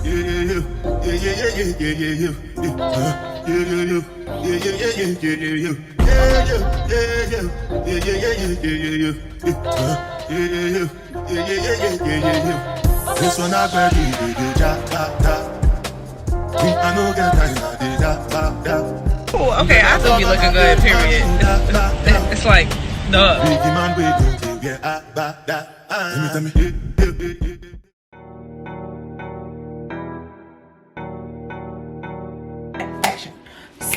This one I grab you, I know get oh, okay, I still be looking good, period. It's like, duh.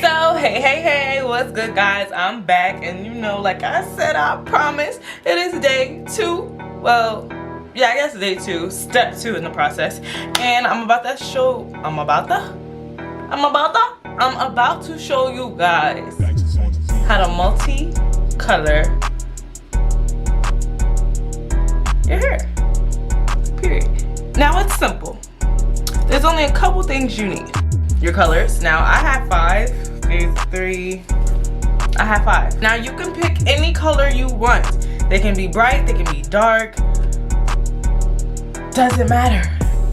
So, hey, what's good, guys? I'm back, and you know, like I said, I promise, it is day 2. Well, yeah, I guess day 2, step 2 in the process, and I'm about to show you guys how to multi-color your hair. Period. Now it's simple. There's only a couple things you need. Your colors. Now I have 5. These 3. I have 5. Now you can pick any color you want. They can be bright, they can be dark. Doesn't matter.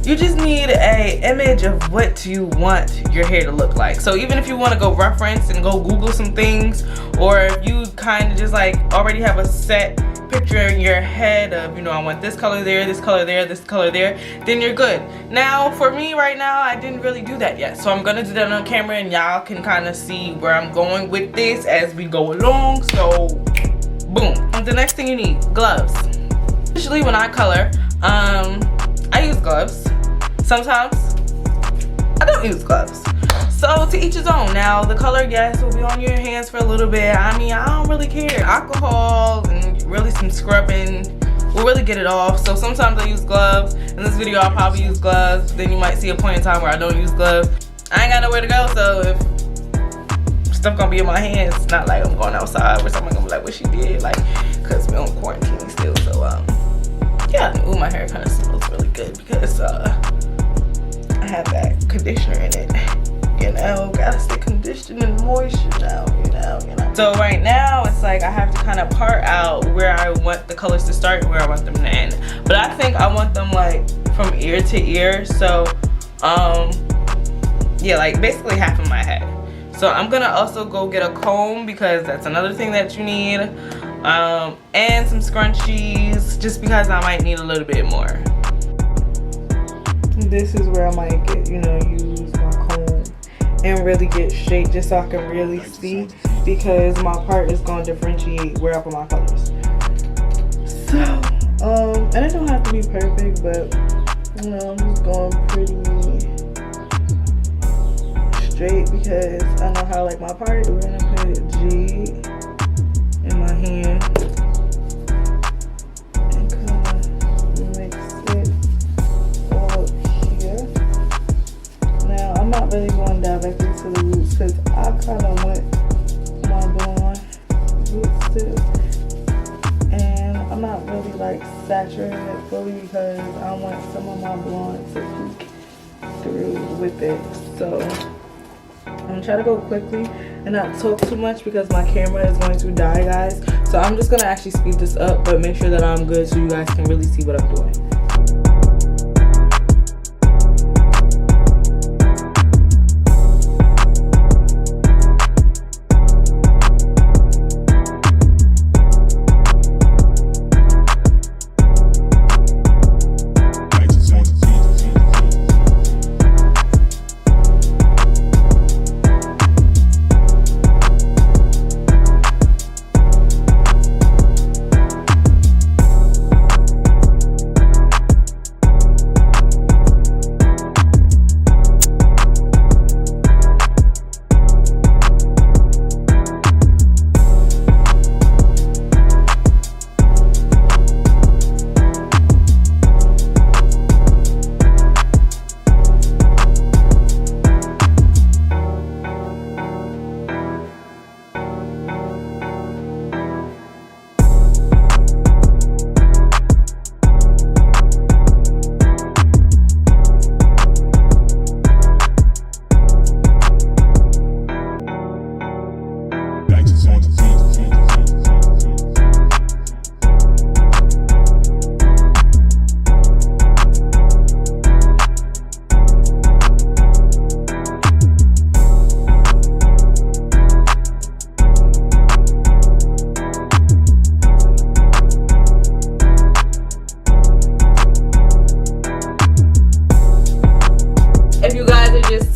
You just need a image of what you want your hair to look like. So even if you want to go reference and go Google some things, or if you kind of just like already have a set picture in your head of, you know, I want this color there, this color there, this color there, then you're good. Now for me right now, I didn't really do that yet, so I'm gonna do that on camera, and y'all can kind of see where I'm going with this as we go along. So boom. The next thing you need, gloves. Usually when I color, I use gloves. Sometimes I don't use gloves. So to each his own. Now the color, yes, will be on your hands for a little bit. I mean, I don't really care. Alcohol and really some scrubbing will really get it off. So sometimes I use gloves. In this video I'll probably use gloves. Then you might see a point in time where I don't use gloves. I ain't got nowhere to go, so if stuff gonna be in my hands, it's not like I'm going outside where someone gonna be like, what she did, like, cause we're on quarantine still. So yeah. Ooh, my hair kind of smells really good because I have that conditioner in it. You know, gotta stay conditioned and moisture now, you know. So right now, it's like I have to kind of part out where I want the colors to start and where I want them to end. But I think I want them like from ear to ear. So, yeah, like basically half of my head. So I'm gonna also go get a comb because that's another thing that you need. And some scrunchies, just because I might need a little bit more. This is where I might get, you know, use my comb and really get straight just so I can really see, because my part is going to differentiate where I put my colors. So, and it don't have to be perfect, but, you know, I'm just going pretty straight because I know how I like my part. We're going to put G in my hand and kind of mix it all up here. Now I'm not really going directly to the roots because I kind of want my blonde roots too, and I'm not really like saturating it fully because I want some of my blonde to peek through with it. So I'm gonna try to go quickly and not talk too much because my camera is going to die, guys. So I'm just gonna actually speed this up, but make sure that I'm good so you guys can really see what I'm doing.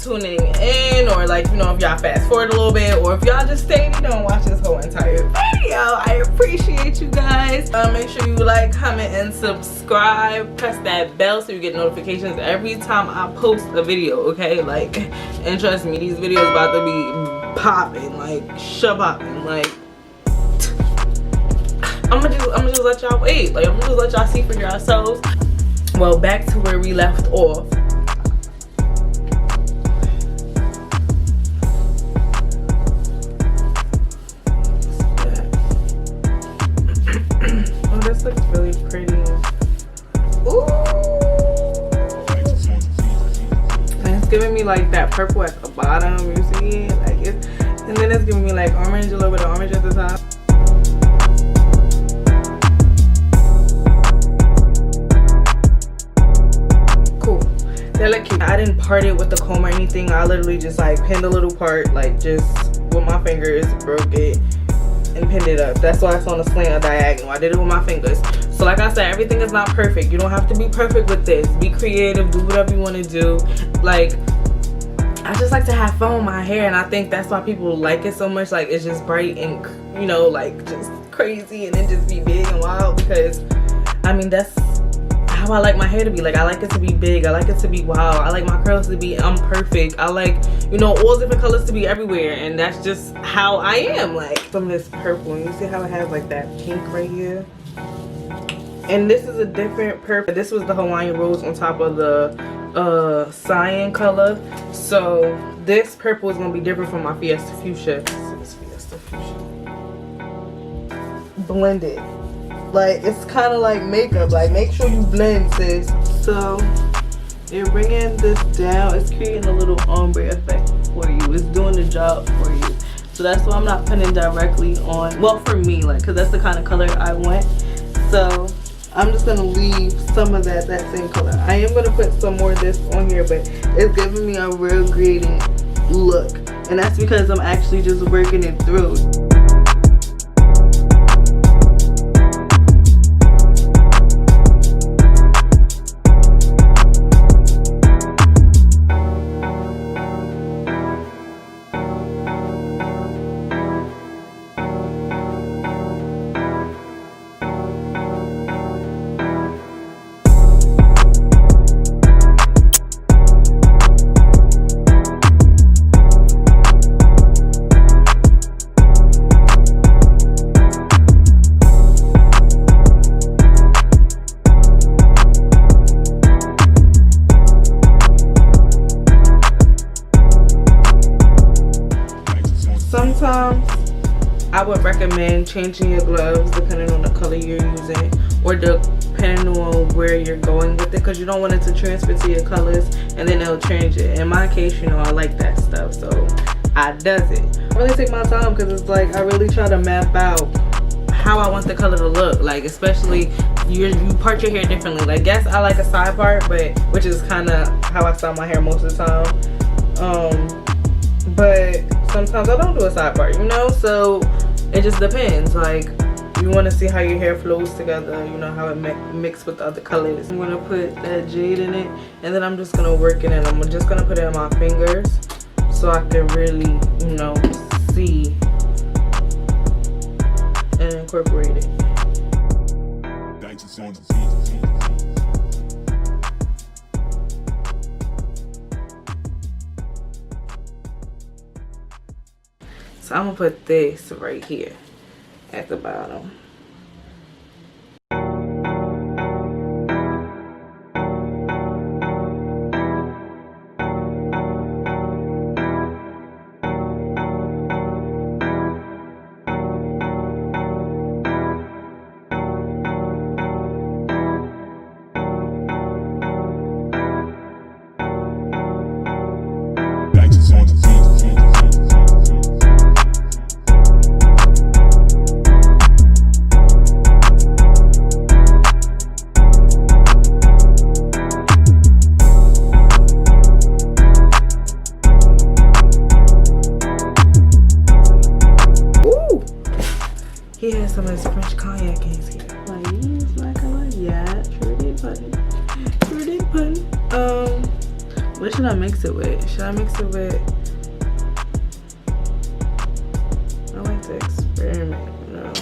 tuning in, or like, you know, if y'all fast forward a little bit, or if y'all just stayed, you know, and watch this whole entire video. I appreciate you guys. Make sure you like, comment, and subscribe. Press that bell so you get notifications every time I post a video, okay? Like, and trust me, these videos about to be popping, like popping. Like, I'm gonna just let y'all wait. Like, I'm gonna just let y'all see for yourselves. Well, back to where we left off. Oh, this looks really pretty. Ooh. And it's giving me like that purple at the bottom. You see it? Like it's, and then it's giving me like orange, a little bit of orange at the top. I didn't part it with the comb or anything. I literally just like pinned a little part, like just with my fingers, broke it and pinned it up. That's why it's on a slant or diagonal. I did it with my fingers. So like I said, everything is not perfect. You don't have to be perfect with this. Be creative, do whatever you want to do. Like, I just like to have fun with my hair, and I think that's why people like it so much. Like, it's just bright and, you know, like just crazy, and then just be big and wild, because I mean, that's how I like my hair to be. Like, I like it to be big, I like it to be wild, I like my curls to be imperfect, I like, you know, all different colors to be everywhere, and that's just how I am. Like, some of this purple, and you see how it has like that pink right here, and this is a different purple. This was the Hawaiian rose on top of the cyan color, so this purple is gonna be different from my Fiesta Fuchsia. This is Fiesta Fuchsia blended. Like, it's kind of like makeup. Like, make sure you blend, sis. So you're bringing this down. It's creating a little ombre effect for you. It's doing the job for you. So that's why I'm not putting directly on, well, for me, like, because that's the kind of color I want. So I'm just gonna leave some of that same color. I am gonna put some more of this on here, but it's giving me a real gradient look, and that's because I'm actually just working it through. Sometimes I would recommend changing your gloves depending on the color you're using, or depending on where you're going with it, because you don't want it to transfer to your colors and then it'll change it. In my case, you know, I like that stuff, so I does it. I really take my time, because it's like I really try to map out how I want the color to look. Like, especially you part your hair differently. Like, yes, I like a side part, but which is kind of how I style my hair most of the time. But sometimes I don't do a side part, you know, so it just depends. Like, you want to see how your hair flows together, you know, how it mix with the other colors. I'm going to put that jade in it, and then I'm just going to work it in. I'm just going to put it in my fingers so I can really, you know, see and incorporate it. So I'm gonna put this right here at the bottom. He has some of his French cognac in his hair. Like, you like a lot? Yeah, sure did, buddy. Sure did, buddy. What What should I mix it with? Should I mix it with? I like to experiment, you know.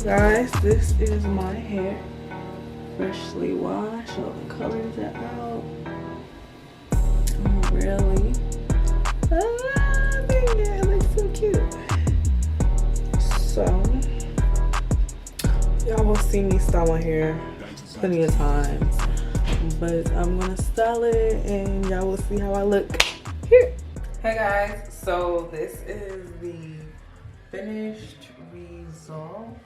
Guys, this is my hair, freshly washed. All the colors are out. I'm really loving it. It looks so cute. So y'all will see me style my hair plenty of times, but I'm gonna style it and y'all will see how I look here. Hey guys, so this is the finished result.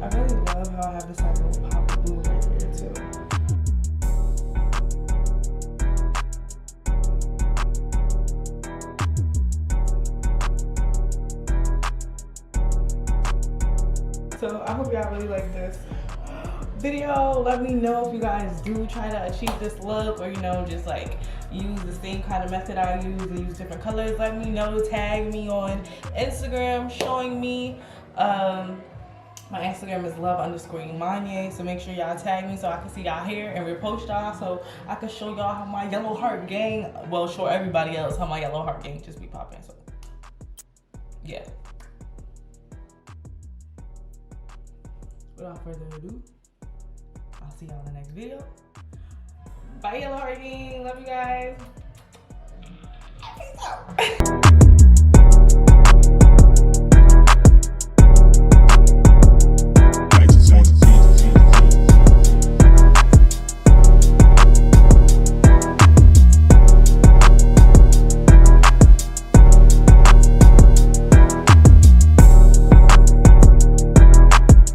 I really love how I have this like little pop of blue right here too. So I hope y'all really like this video. Let me know if you guys do try to achieve this look, or you know, just like use the same kind of method I use and use different colors. Let me know. Tag me on Instagram showing me. My Instagram is love_Imanye, so make sure y'all tag me so I can see y'all hair and repost y'all, so I can show y'all how my yellow heart gang, well, show everybody else how my yellow heart gang just be popping. So yeah, without further ado, I'll see y'all in the next video. Bye, yellow heart gang. Love you guys.